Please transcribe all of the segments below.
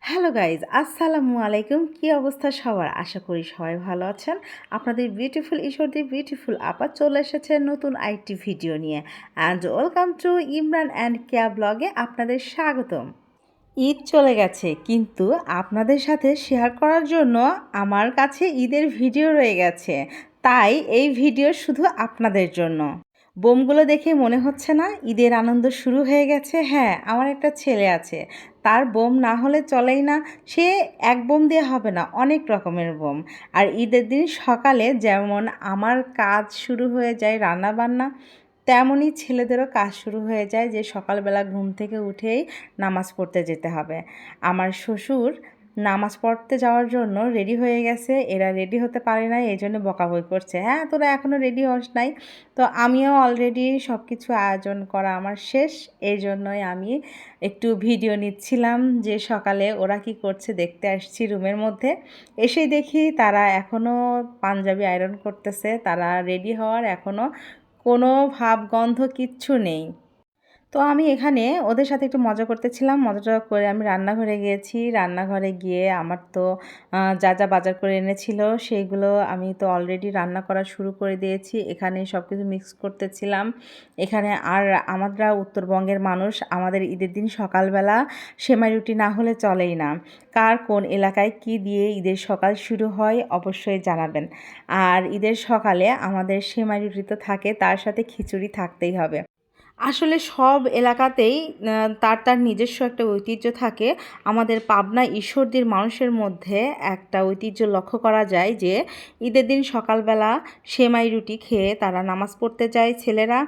Hello guys, আসসালামু আলাইকুম। কি অবস্থা সবার? আশা করি সবাই ভালো আছেন। আপনাদের বিউটিফুল ঈশ্বরদী বিউটিফুল আপা চলে এসেছে নতুন আরেকটি ভিডিও নিয়ে। And welcome to Imran and Keya ব্লগে আপনাদের স্বাগতম। ঈদ চলে গেছে, কিন্তু আপনাদের সাথে শেয়ার করার জন্য আমার কাছে ঈদের ভিডিও রয়ে গেছে। তাই এই ভিডিও শুধু আপনাদের জন্য। বোমগুলো দেখে মনে হচ্ছে না ঈদের আনন্দ শুরু হয়ে গেছে? হ্যাঁ, আমার একটা ছেলে আছে, তার বোম না হলে চলেই না। সে এক বোম দিয়ে হবে না, অনেক রকমের বোম। আর ঈদের দিন সকালে যেমন আমার কাজ শুরু হয়ে যায় রান্নাবান্না, তেমনই ছেলেদেরও কাজ শুরু হয়ে যায় যে সকালবেলা ঘুম থেকে উঠেই নামাজ পড়তে যেতে হবে। আমার শ্বশুর নামাজ পড়তে যাওয়ার জন্য রেডি হয়ে গেছে, এরা রেডি হতে পারে নাই, এই জন্য বকাবকি করছে, হ্যাঁ তোরা এখনও রেডি হস নাই। তো আমিও অলরেডি সব কিছু আয়োজন করা আমার শেষ, এই জন্যই আমি একটু ভিডিও নিচ্ছিলাম যে সকালে ওরা কি করছে দেখতে আসছি রুমের মধ্যে। এসেই দেখি তারা এখনও পাঞ্জাবি আয়রন করতেছে, তারা রেডি হওয়ার এখনও কোনো ভাব গন্ধ কিচ্ছু নেই। তো আমি এখানে ওদের সাথে একটু মজা করতেছিলাম। মজাটা করে আমি রান্নাঘরে গিয়েছি। রান্নাঘরে গিয়ে আমার তো যা যা বাজার করে এনেছিল সেইগুলো আমি তো অলরেডি রান্না করা শুরু করে দিয়েছি। এখানে সব কিছু মিক্স করতেছিলাম। এখানে আর আমরা উত্তরবঙ্গের মানুষ, আমাদের ঈদের দিন সকালবেলা সেমাই রুটি না হলে চলেই না। কার কোন এলাকায় কি দিয়ে ঈদের সকাল শুরু হয় অবশ্যই জানাবেন। আর ঈদের সকালে আমাদের সেমাই রুটি তো থাকে, তার সাথে খিচুড়ি থাকতেই হবে। আসলে সব এলাকাতেই তার তার নিজস্ব একটা ঐতিহ্য থাকে। আমাদের পাবনা ঈশ্বরদীর মানুষের মধ্যে একটা ঐতিহ্য লক্ষ্য করা যায় যে ঈদের দিন সকালবেলা সেমাই রুটি খেয়ে তারা নামাজ পড়তে যায় ছেলেরা।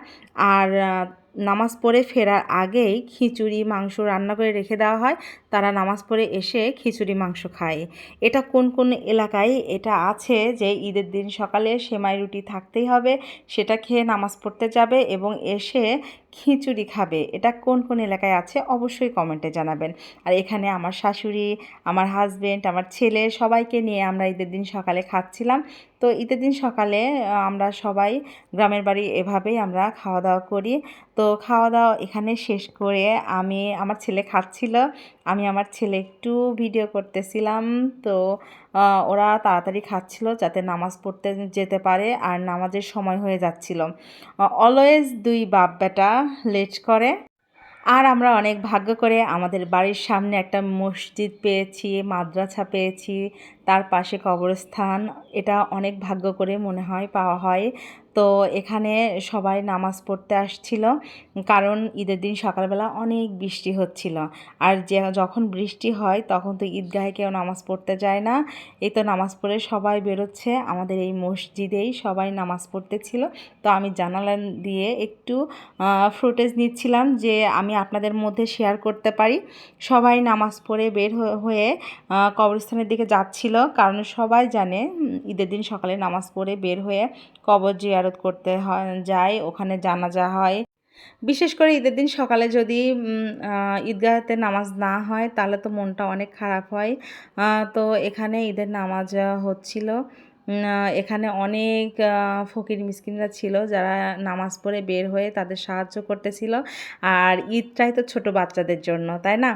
আর নামাজ পড়ে ফেরার আগেই খিচুড়ি মাংস রান্না করে রেখে দেওয়া হয়, তারা নামাজ পড়ে এসে খিচুড়ি মাংস খায়। এটা কোন কোন এলাকায় এটা আছে যে ঈদের দিন সকালে সেমাই রুটি থাকতেই হবে, সেটা খেয়ে নামাজ পড়তে যাবে এবং এসে খিচুড়ি খাবে। এটা কোন কোন এলাকায় আছে অবশ্যই কমেন্টে জানাবেন। আর এখানে আমার শাশুড়ি, আমার হাজবেন্ড, আমার ছেলে সবাইকে নিয়ে আমরা ঈদের দিন সকালে খাচ্ছিলাম। তো ঈদের দিন সকালে আমরা সবাই গ্রামের বাড়ি এভাবেই আমরা খাওয়া দাওয়া করি। তো খাওয়া দাওয়া এখানে শেষ করে আমার ছেলে খাচ্ছিল, আমি আমার ছেলে একটু ভিডিও করতেছিলাম। তো ওরা তাড়াতাড়ি খাচ্ছিল যাতে নামাজ পড়তে যেতে পারে, আর নামাজের সময় হয়ে যাচ্ছিল। অলওয়েজ দুই বাপ বেটা লেট করে। আর আমরা অনেক ভাগ্য করে আমাদের বাড়ির সামনে একটা মসজিদ পেয়েছি, মাদ্রাসা পেয়েছি, তার পাশে কবরস্থান। এটা অনেক ভাগ্য করে মনে হয় পাওয়া হয়। তো এখানে সবাই নামাজ পড়তে আসছিল, কারণ ঈদের দিন সকালবেলা অনেক বৃষ্টি হচ্ছিল। আর যখন বৃষ্টি হয় তখন তো ঈদগাহে কেউ নামাজ পড়তে যায় না। এই তো নামাজ পড়ে সবাই বেরোচ্ছে, আমাদের এই মসজিদেই সবাই নামাজ পড়তেছিল। তো আমি জানালা দিয়ে একটু ফুটেজ নিচ্ছিলাম যে আমি আপনাদের মধ্যে শেয়ার করতে পারি। সবাই নামাজ পড়ে বের হয়ে কবরস্থানের দিকে যাচ্ছিল, কারণ সবাই জানে ঈদের দিন সকালে নামাজ পড়ে বের হয়ে কবর জিয়ারত করতে যায়, ওখানে জানাজা হয়। বিশেষ করে ঈদের দিন সকালে যদি ঈদগাহতে নামাজ না হয় তাহলে তো মনটা অনেক খারাপ হয়। তো এখানে ঈদের নামাজ হচ্ছিল। এখানে অনেক ফকির মিসকিনরা ছিল যারা নামাজ পড়ে বের হয়ে তাদের সাহায্য করতেছিল। আর ঈদটাই তো ছোট বাচ্চাদের জন্য, তাই না?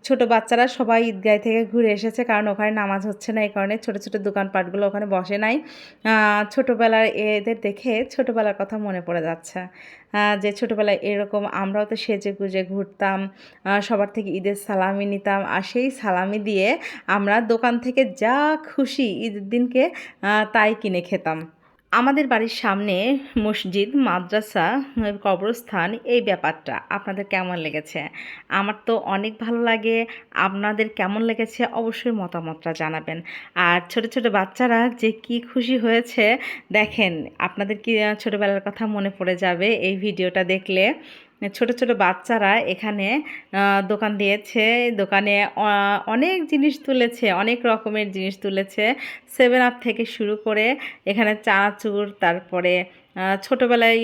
ছোট বাচ্চারা সবাই ঈদগাহ থেকে ঘুরে এসেছে, কারণ ওখানে নামাজ হচ্ছে না, এই কারণে ছোট ছোট দোকানপাটগুলো ওখানে বসে নাই। ছোটোবেলার এদের দেখে ছোটোবেলার কথা মনে পড়ে যাচ্ছে, যে ছোটোবেলায় এরকম আমরাও তো সেজে গুজে ঘুরতাম, সবার থেকে ঈদের সালামি নিতাম, আর সেই সালামি দিয়ে আমরা দোকান থেকে যা খুশি ঈদের দিনকে তাই কিনে খেতাম। আমাদের বাড়ির সামনে মসজিদ, মাদ্রাসা, কবরস্থান, এই ব্যাপারটা আপনাদের কেমন লেগেছে? আমার তো অনেক ভালো লাগে। আপনাদের কেমন লেগেছে অবশ্যই মতামতটা জানাবেন। আর ছোট ছোট বাচ্চারা যে কি খুশি হয়েছে দেখেন, আপনাদের কি ছোটোবেলার কথা মনে পড়ে যাবে এই ভিডিওটা দেখলে। ছোট ছোট বাচ্চারা এখানে দোকান দিয়েছে, দোকানে অনেক জিনিস তুলেছে, অনেক রকমের জিনিস তুলেছে, 7 আপ থেকে শুরু করে এখানে চানাচুর, তারপরে ছোটোবেলায়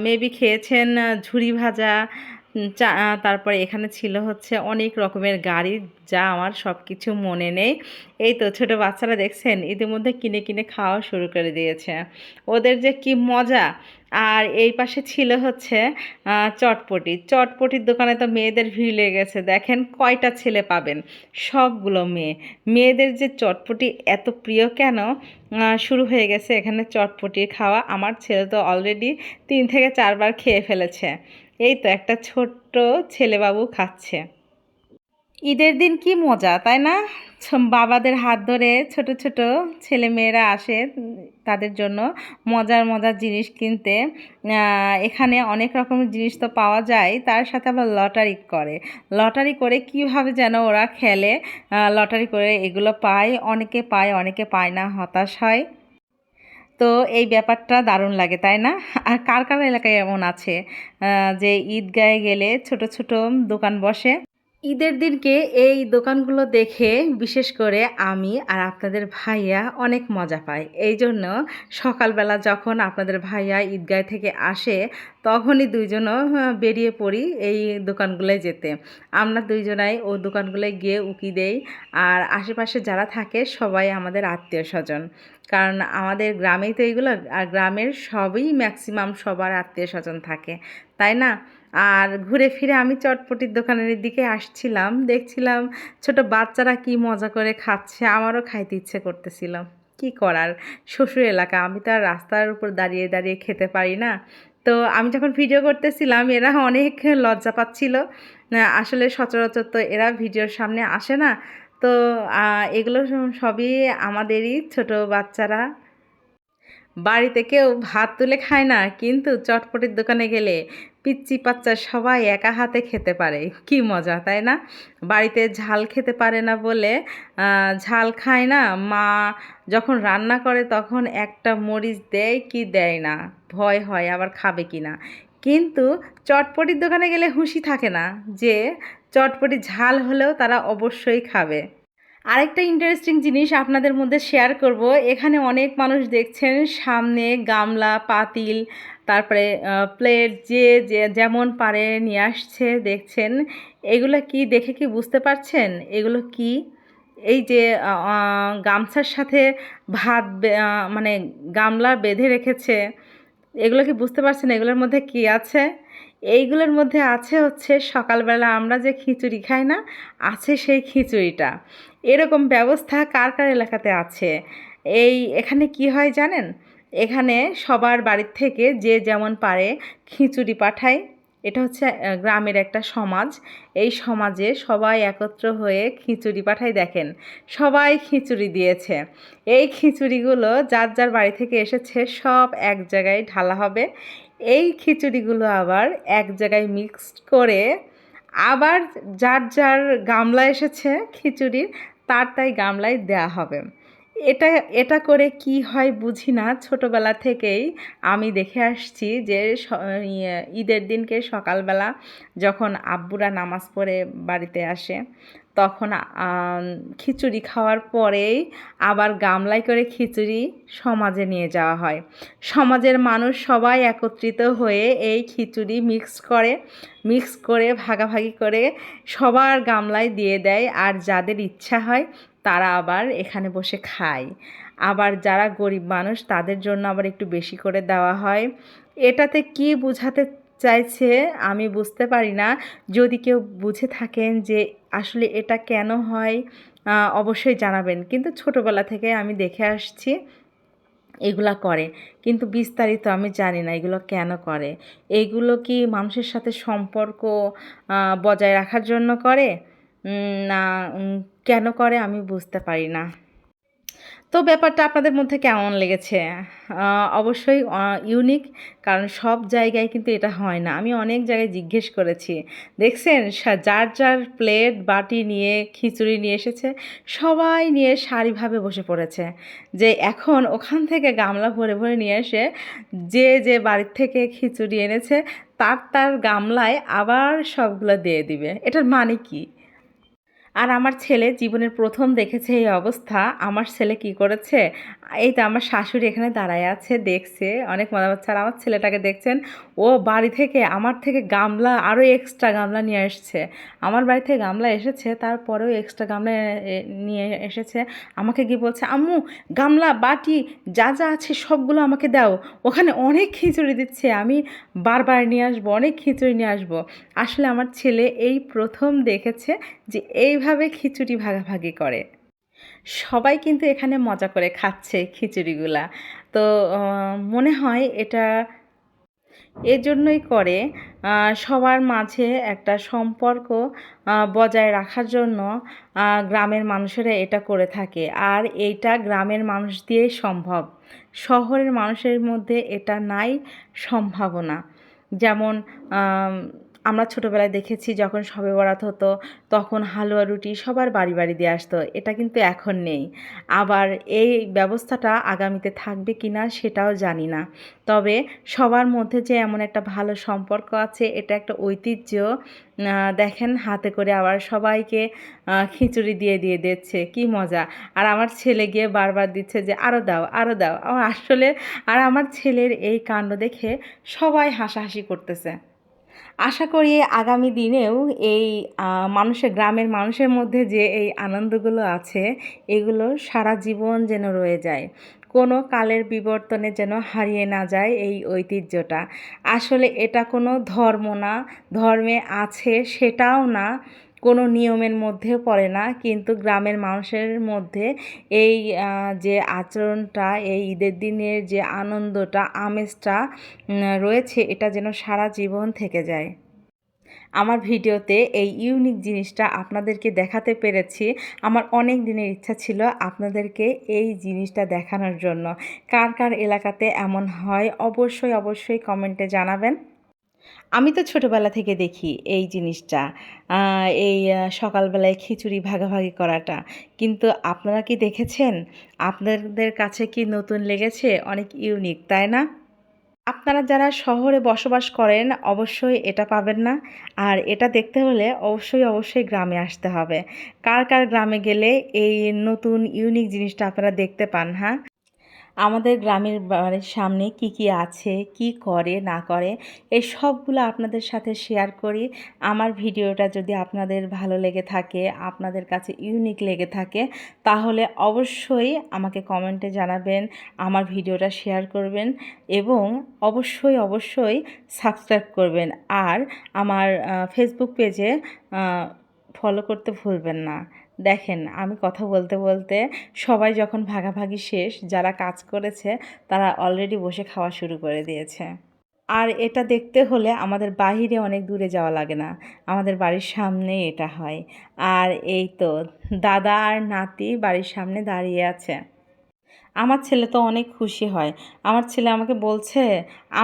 মেবি খেয়েছেন ঝুরি ভাজা, তারপরে এখানে ছিল হচ্ছে অনেক রকমের গাড়ি, যা আমার সব কিছু মনে নেই। এই তো ছোটো বাচ্চারা দেখছেন ইতিমধ্যে কিনে কিনে খাওয়া শুরু করে দিয়েছে। ওদের যে কি মজা! আর এই পাশে ছিল হচ্ছে চটপটি। চটপটির দোকানে তো মেয়েদের ভিড় লেগে গেছে। দেখেন কয়টা ছেলে পাবেন, সবগুলো মেয়ে। মেয়েদের যে চটপটি এত প্রিয় কেন, শুরু হয়ে গেছে এখানে চটপটির খাওয়া। আমার ছেলে তো অলরেডি 3 থেকে 4 বার খেয়ে ফেলেছে। এই তো একটা ছোট্ট ছেলেবাবু খাচ্ছে। ঈদের দিন কি মজা তাই না? বাবাদের হাত ধরে ছোট ছোট ছেলেমেয়েরা আসে তাদের জন্য মজার মজার জিনিস কিনতে। এখানে অনেক রকমের জিনিস তো পাওয়া যায়, তার সাথে আবার লটারি করে। লটারি করে কিভাবে যেন ওরা খেলে, লটারি করে এগুলো পায়, অনেকে পায় অনেকে পায় না, হতাশ হয়। তো এই ব্যাপারটা দারুণ লাগে তাই না? আর কার কার এলাকায় এমন আছে যে ঈদগাহে গেলে ছোট ছোট দোকান বসে? ঈদের দিনকে এই দোকানগুলো দেখে বিশেষ করে আমি আর আপনাদের ভাইয়া অনেক মজা পাই। এই জন্য সকালবেলা যখন আপনাদের ভাইয়া ঈদগাহ থেকে আসে তখনই দুইজনও বেরিয়ে পড়ি এই দোকানগুলোয় যেতে। আমরা দুইজনাই ও দোকানগুলোয় গিয়ে উকি দেই। আর আশেপাশে যারা থাকে সবাই আমাদের আত্মীয় স্বজন, কারণ আমাদের গ্রামেই তো এইগুলো, আর গ্রামের সবই ম্যাক্সিমাম সবার আত্মীয় স্বজন থাকে তাই না? আর ঘুরে ফিরে আমি চটপটির দোকানের দিকে আসছিলাম, দেখছিলাম ছোট বাচ্চারা কি মজা করে খাচ্ছে, আমারও খাইতে ইচ্ছে করতেছিল। কি করার, শ্বশুর এলাকা, আমি তো আর রাস্তার উপর দাঁড়িয়ে দাঁড়িয়ে খেতে পারি না। তো আমি যখন ভিডিও করতেছিলাম এরা অনেক লজ্জা পাচ্ছিল। আসলে সচরাচর তো এরা ভিডিওর সামনে আসে না। তো এগুলো সবই আমাদেরই ছোট বাচ্চারা। বাড়িতে কেউ ভাত তুলে খায় না, কিন্তু চটপটির দোকানে গেলে পিচ্চি বাচ্চা সবাই একা হাতে খেতে পারে। কি মজা তাই না? বাড়িতে ঝাল খেতে পারে না বলে ঝাল খায় না। মা যখন রান্না করে তখন একটা মরিচ দেয় কি দেয় না, ভয় হয় আবার খাবে কি না। কিন্তু চটপটির দোকানে গেলে হুঁশি থাকে না যে চটপটি ঝাল হলেও তারা অবশ্যই খাবে। আরেকটা ইন্টারেস্টিং জিনিস আপনাদের মধ্যে শেয়ার করব। এখানে অনেক মানুষ দেখছেন সামনে গামলা, পাতিল, তারপরে প্লেট, যে যেমন পারে নিয়ে আসছে দেখছেন। এগুলো কি দেখে কি বুঝতে পারছেন এগুলো কি? এই যে গামছার সাথে ভাত মানে গামলা বেঁধে রেখেছে, এগুলো কি বুঝতে পারছেন এগুলোর মধ্যে কি আছে? এইগুলোর মধ্যে আছে হচ্ছে সকালবেলা আমরা যে খিচুড়ি খাই না, আছে সেই খিচুড়িটা। এরকম ব্যবস্থা কার কার এলাকাতে আছে? এখানে কি হয় জানেন? এখানে সবার বাড়ির থেকে যে যেমন পারে খিচুড়ি পাঠায়। এটা হচ্ছে গ্রামের একটা সমাজ। এই সমাজে সবাই একত্র হয়ে খিচুড়ি পাঠায়। দেখেন সবাই খিচুড়ি দিয়েছে। এই খিচুড়িগুলো যার যার বাড়ি থেকে এসেছে সব এক জায়গায় ঢালা হবে। এই খিচুড়িগুলো আবার এক জায়গায় মিক্সড করে আবার যার যার গামলা এসেছে খিচুড়ির, তার তাই গামলায় দেয়া হবে। এটা এটা করে কি হয় বুঝি না, ছোটোবেলা থেকেই আমি দেখে আসছি যে ঈদের দিনকে সকালবেলা যখন আব্বুরা নামাজ পড়ে বাড়িতে আসে তখন খিচুড়ি খাওয়ার পরেই আবার গামলায় করে খিচুড়ি সমাজে নিয়ে যাওয়া হয়। সমাজের মানুষ সবাই একত্রিত হয়ে এই খিচুড়ি মিক্স করে ভাগাভাগি করে সবার গামলায় দিয়ে দেয়। আর যাদের ইচ্ছা হয় তারা আবার এখানে বসে খায়। আবার যারা গরিব মানুষ তাদের জন্য আবার একটু বেশি করে দেওয়া হয়। এটাতে কি বোঝাতে চাইছে আমি বুঝতে পারি না। যদি কেউ বুঝে থাকেন যে আসলে এটা কেন হয়, অবশ্যই জানাবেন। কিন্তু ছোটোবেলা থেকে আমি দেখে আসছি এগুলা করে, কিন্তু বিস্তারিত আমি জানি না এগুলো কেন করে। এইগুলো কি মানুষের সাথে সম্পর্ক বজায় রাখার জন্য করে, না কেন করে আমি বুঝতে পারি না। তো ব্যাপারটা আপনাদের মধ্যে কেমন লেগেছে? অবশ্যই ইউনিক, কারণ সব জায়গায় কিন্তু এটা হয় না। আমি অনেক জায়গায় জিজ্ঞেস করেছি। দেখছেন যার যার প্লেট বাটি নিয়ে খিচুড়ি নিয়ে এসেছে, সবাই নিয়ে সারিভাবে বসে পড়েছে। যে এখন ওখান থেকে গামলা ভরে ভরে নিয়ে এসে যে যে বাড়ির থেকে খিচুড়ি এনেছে তার তার গামলায় আবার সবগুলো দিয়ে দিবে। এটার মানে কি? আর আমার ছেলে জীবনের প্রথম দেখেছে এই অবস্থা। আমার ছেলে কি করেছে, এই তো আমার শাশুড়ি এখানে দাঁড়ায় আছে, দেখছে, অনেক মজা পাচ্ছে। আর আমার ছেলেটাকে দেখছেন, ও বাড়ি থেকে আমার থেকে গামলা আরও এক্সট্রা গামলা নিয়ে এসছে। আমার বাড়ি থেকে গামলা এসেছে, তারপরেও এক্সট্রা গামলা নিয়ে এসেছে। আমাকে গিয়ে বলছে, আম্মু গামলা বাটি যা যা আছে সবগুলো আমাকে দাও, ওখানে অনেক খিচুড়ি দিচ্ছে, আমি বারবার নিয়ে আসবো, অনেক খিচুড়ি নিয়ে আসবো। আসলে আমার ছেলে এই প্রথম দেখেছে যে এইভাবে খিচুড়ি ভাগাভাগি করে। সবাই কিন্তু এখানে মজা করে খাচ্ছে খিচুড়িগুলা। তো মনে হয় এটা এজন্যই করে, সবার মাঝে একটা সম্পর্ক বজায় রাখার জন্য গ্রামের মানুষেরা এটা করে থাকে। আর এইটা গ্রামের মানুষ দিয়েই সম্ভব। শহরের মানুষের মধ্যে এটা নাই সম্ভাবনা। যেমন আমরা ছোটোবেলায় দেখেছি যখন শবে বরাত হতো তখন হালুয়া রুটি সবার বাড়ি বাড়ি দিয়ে আসতো। এটা কিন্তু এখন নেই। আবার এই ব্যবস্থাটা আগামীতে থাকবে কি না সেটাও জানি না। তবে সবার মধ্যে যে এমন একটা ভালো সম্পর্ক আছে, এটা একটা ঐতিহ্য। দেখেন হাতে করে আবার সবাইকে খিচুড়ি দিয়ে দিয়ে দিচ্ছে, কি মজা। আর আমার ছেলে গিয়ে বারবার দিচ্ছে যে আরও দাও আরও দাও। আসলে আর আমার ছেলের এই কাণ্ড দেখে সবাই হাসাহাসি করতেছে। আশা করি আগামী দিনেও এই গ্রামের মানুষের মধ্যে যে এই আনন্দগুলো আছে, এগুলো সারা জীবন যেন রয়ে যায়। কোনো কালের বিবর্তনে যেন হারিয়ে না যায় এই ঐতিহ্যটা। আসলে এটা কোনো ধর্ম না, ধর্মে আছে সেটাও না, কোনো নিয়মের মধ্যেও পড়ে না। কিন্তু গ্রামের মানুষের মধ্যে এই যে আচরণটা, এই ঈদের দিনের যে আনন্দটা, আমেজটা রয়েছে, এটা যেন সারা জীবন থেকে যায়। আমার ভিডিওতে এই ইউনিক জিনিসটা আপনাদেরকে দেখাতে পেরেছি। আমার অনেক দিনের ইচ্ছা ছিল আপনাদেরকে এই জিনিসটা দেখানোর জন্য। কার কার এলাকাতে এমন হয় অবশ্যই অবশ্যই কমেন্টে জানাবেন। আমি তো ছোটোবেলা থেকে দেখি এই জিনিসটা, এই সকালবেলায় খিচুড়ি ভাগাভাগি করাটা। কিন্তু আপনারা কি দেখেছেন? আপনাদের কাছে কি নতুন লেগেছে? অনেক ইউনিক, তাই না? আপনারা যারা শহরে বসবাস করেন অবশ্যই এটা পাবেন না। আর এটা দেখতে হলে অবশ্যই অবশ্যই গ্রামে আসতে হবে। কার কার গ্রামে গেলে এই নতুন ইউনিক জিনিসটা আপনারা দেখতে পান, হ্যাঁ? আমাদের গ্রামের বাড়ির সামনে কি কি আছে, কি করে না করে, এই সবগুলো আপনাদের সাথে শেয়ার করি। আমার ভিডিওটা যদি আপনাদের ভালো লেগে থাকে, আপনাদের কাছে ইউনিক লেগে থাকে, তাহলে অবশ্যই আমাকে কমেন্টে জানাবেন, আমার ভিডিওটা শেয়ার করবেন এবং অবশ্যই অবশ্যই সাবস্ক্রাইব করবেন। আর আমার ফেসবুক পেজে ফলো করতে ভুলবেন না। দেখেন আমি কথা বলতে বলতে সবাই যখন ভাগাভাগি শেষ, যারা কাজ করেছে তারা অলরেডি বসে খাওয়া শুরু করে দিয়েছে। আর এটা দেখতে হলে আমাদের বাহিরে অনেক দূরে যাওয়া লাগে না, আমাদের বাড়ির সামনেই এটা হয়। আর এই তো দাদা আর নাতি বাড়ির সামনে দাঁড়িয়ে আছে। আমার ছেলে তো অনেক খুশি হয়। আমার ছেলে আমাকে বলছে,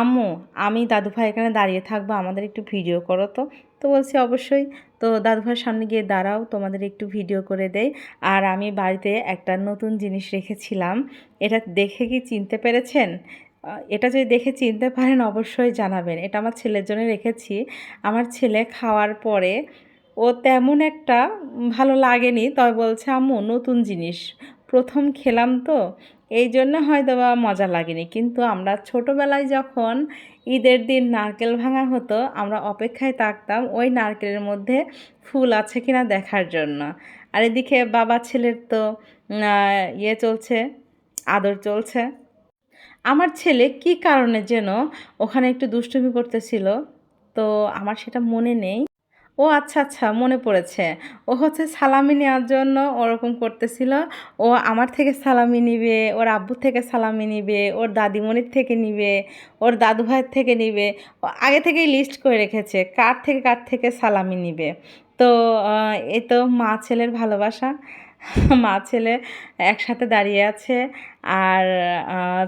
আম্মু আমি দাদু ভাই এখানে দাঁড়িয়ে থাকবো, আমাদের একটু ভিডিও করো তো। তো বলছি অবশ্যই। তো দাদু ভাইয়ের সামনে গিয়ে দাঁড়াও, তোমাদের একটু ভিডিও করে দেই। আর আমি বাড়িতে একটা নতুন জিনিস রেখেছিলাম, এটা দেখে কি চিনতে পেরেছেন? এটা যদি দেখে চিনতে পারেন অবশ্যই জানাবেন। এটা আমার ছেলের জন্য রেখেছি। আমার ছেলে খাওয়ার পরে ও তেমন একটা ভালো লাগেনি, তবে বলছে আম্মু নতুন জিনিস, প্রথম খেলাম তো এই জন্য হয়তো বা মজা লাগেনি। কিন্তু আমরা ছোটোবেলায় যখন ঈদের দিন নারকেল ভাঙা হতো, আমরা অপেক্ষায় থাকতাম ওই নারকেলের মধ্যে ফুল আছে কিনা দেখার জন্য। আর এদিকে বাবা ছেলের তো চলছে, আদর চলছে। আমার ছেলে কী কারণে যেন ওখানে একটু দুষ্টুমি করতেছিল, তো আমার সেটা মনে নেই। ও আচ্ছা, আচ্ছা মনে পড়েছে। ও হচ্ছে সালামি নেওয়ার জন্য ওরকম করতেছিল। ও আমার থেকে সালামি নিবে, ওর আব্বুর থেকে সালামি নিবে, ওর দাদিমণির থেকে নিবে, ওর দাদু ভাইয়ের থেকে নিবে। ও আগে থেকেই লিস্ট করে রেখেছে কার থেকে সালামি নিবে। তো এই তো মা ছেলের ভালোবাসা। মা ছেলে একসাথে দাঁড়িয়ে আছে। আর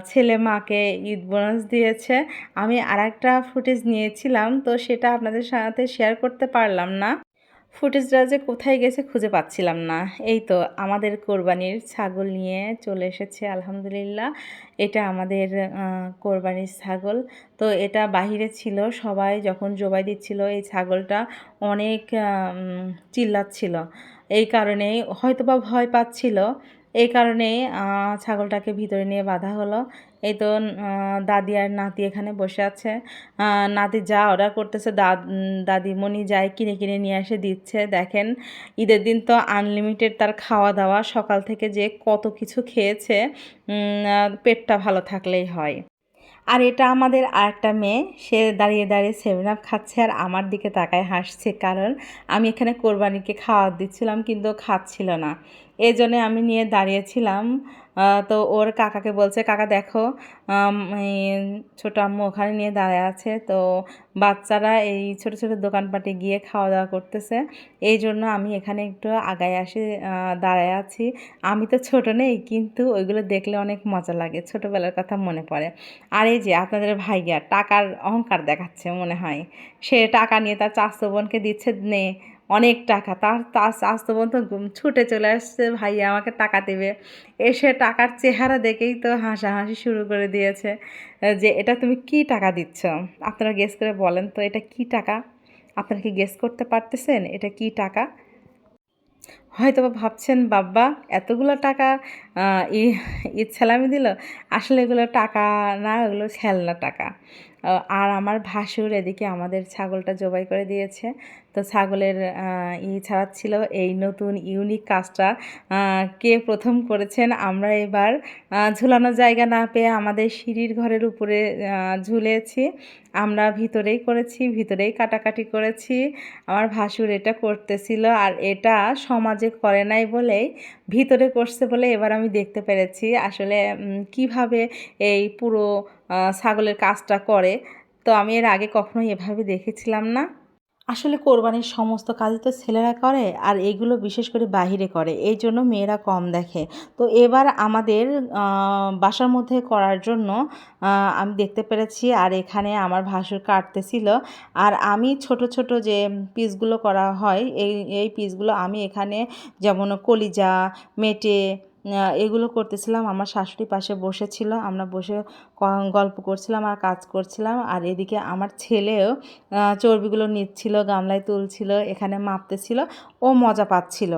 ছেলে মাকে ঈদ বোনাস দিয়েছে। আমি আরেকটা ফুটেজ নিয়েছিলাম, তো সেটা আপনাদের সাথে শেয়ার করতে পারলাম না। ফুটেজটা যে কোথায় গেছে খুঁজে পাচ্ছিলাম না। এই তো আমাদের কোরবানির ছাগল নিয়ে চলে এসেছে আলহামদুলিল্লাহ। এটা আমাদের কোরবানির ছাগল। তো এটা বাহিরে ছিল, সবাই যখন জবাই দিচ্ছিল এই ছাগলটা অনেক চিল্লাচ্ছিল। এই কারণেই হয়তোবা ভয় পাচ্ছিল। এই কারণেই ছাগলটাকে ভিতরে নিয়ে বাঁধা হলো। এই তো দাদি আর নাতি এখানে বসে আছে। নাতি যা অর্ডার করতেছে দাদিমণি যাই কিনে কিনে নিয়ে এসে দিচ্ছে। দেখেন ঈদের দিন তো আনলিমিটেড তার খাওয়া দাওয়া, সকাল থেকে যে কত কিছু খেয়েছে, পেটটা ভালো থাকলেই হয়। আর এটা আমাদের আরেকটা মেয়ে, সে দাঁড়িয়ে দাঁড়িয়ে 7 আপ খাচ্ছে আর আমার দিকে তাকায় হাসছে, কারণ আমি এখানে কোরবানিকে খাওয়া দিচ্ছিলাম কিন্তু খাচ্ছিল না। এই জন্যে আমি নিয়ে দাঁড়িয়েছিলাম। তো ওর কাকাকে বলছে, কাকা দেখো এই ছোটো আম্মু ওখানে নিয়ে দাঁড়ায় আছে। তো বাচ্চারা এই ছোট ছোট দোকানপাটে গিয়ে খাওয়া দাওয়া করতেছে, এই জন্য আমি এখানে একটু আগায় আসে দাঁড়ায় আছি। আমি তো ছোট নেই, কিন্তু ওইগুলো দেখলে অনেক মজা লাগে, ছোটোবেলার কথা মনে পড়ে। আর এই যে আপনাদের ভাইয়া টাকার অহংকার দেখাচ্ছে মনে হয়, সে টাকা নিয়ে তার চাচাতো বোনকে দিচ্ছে, নে অনেক টাকা। তার তার চাচাতো বোন তো ছুটে চলে আসছে, ভাইয়া আমাকে টাকা দেবে। এসে টাকার চেহারা দেখেই তো হাসাহাসি শুরু করে দিয়েছে, যে এটা তুমি কি টাকা দিচ্ছ। আপনারা গেস করে বলেন তো এটা কি টাকা? আপনারা কি গেস করতে পারতেছেন এটা কি টাকা? হয়তোবা ভাবছেন বাব্বা এতগুলো টাকা ঈদ সালামি দিল। আসলে এগুলো টাকা না, এগুলো খেলনা টাকা। আর আমার ভাসুর এদিকে আমাদের ছাগলটা জবাই করে দিয়েছে। তো ছাগলের ছাড়াচ্ছিল, এই নতুন ইউনিক কাজটা কে প্রথম করেছেন। আমরা এবার ঝুলানোর জায়গা না পেয়ে আমাদের সিঁড়ির ঘরের উপরে ঝুলেছি। আমরা ভিতরেই করেছি, ভিতরেই কাটাকাটি করেছি। আমার ভাসুর এটা করতেছিল, আর এটা সমাজে করে নাই বলেই ভিতরে করছে বলে এবার আমি দেখতে পেরেছি আসলে কিভাবে এই পুরো ছাগলের কাজটা করে। তো আমি এর আগে কখনোই এভাবে দেখেছিলাম না। আসলে কোরবানির সমস্ত কাজই তো ছেলেরা করে, আর এগুলো বিশেষ করে বাহিরে করে, এই জন্য মেয়েরা কম দেখে। তো এবার আমাদের বাসার মধ্যে করার জন্য আমি দেখতে পেরেছি, আর এখানে আমার ভাসুর কাটতেছিল। আর আমি ছোট ছোট যে পিসগুলো করা হয়, এই পিসগুলো আমি এখানে যেমন কলিজা, মেটে এগুলো করতেছিলাম। আমার শাশুড়ি পাশে বসেছিল, আমরা বসে গল্প করছিলাম আর কাজ করছিলাম। আর এদিকে আমার ছেলেও চর্বিগুলো নিচ্ছিল, গামলায় তুলছিল, এখানে মাপতেছিল, ও মজা পাচ্ছিল।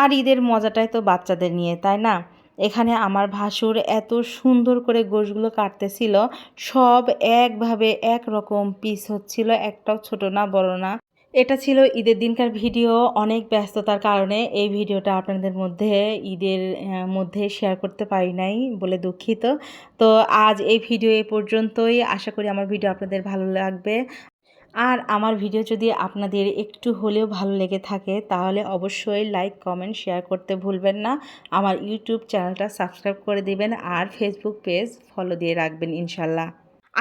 আর ঈদের মজাটাই তো বাচ্চাদের নিয়ে, তাই না? এখানে আমার ভাসুর এত সুন্দর করে গোশগুলো কাটতেছিল, সব একভাবে একরকম পিস হচ্ছিল, একটাও ছোট না বড় না। এটা ছিল ঈদের দিনকার ভিডিও। অনেক ব্যস্ততার কারণে এই ভিডিওটা আপনাদের মধ্যে ঈদের মধ্যে শেয়ার করতে পারি নাই বলে দুঃখিত। তো আজ এই ভিডিও এ পর্যন্তই। আশা করি আমার ভিডিও আপনাদের ভালো লাগবে। আর আমার ভিডিও যদি আপনাদের একটু হলেও ভালো লেগে থাকে তাহলে অবশ্যই লাইক, কমেন্ট, শেয়ার করতে ভুলবেন না। আমার ইউটিউব চ্যানেলটা সাবস্ক্রাইব করে দিবেন আর ফেসবুক পেজ ফলো দিয়ে রাখবেন ইনশাল্লাহ।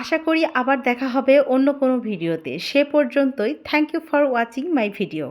আশা করি আবার দেখা হবে অন্য কোনো ভিডিওতে। সে পর্যন্তই thank you for watching my video.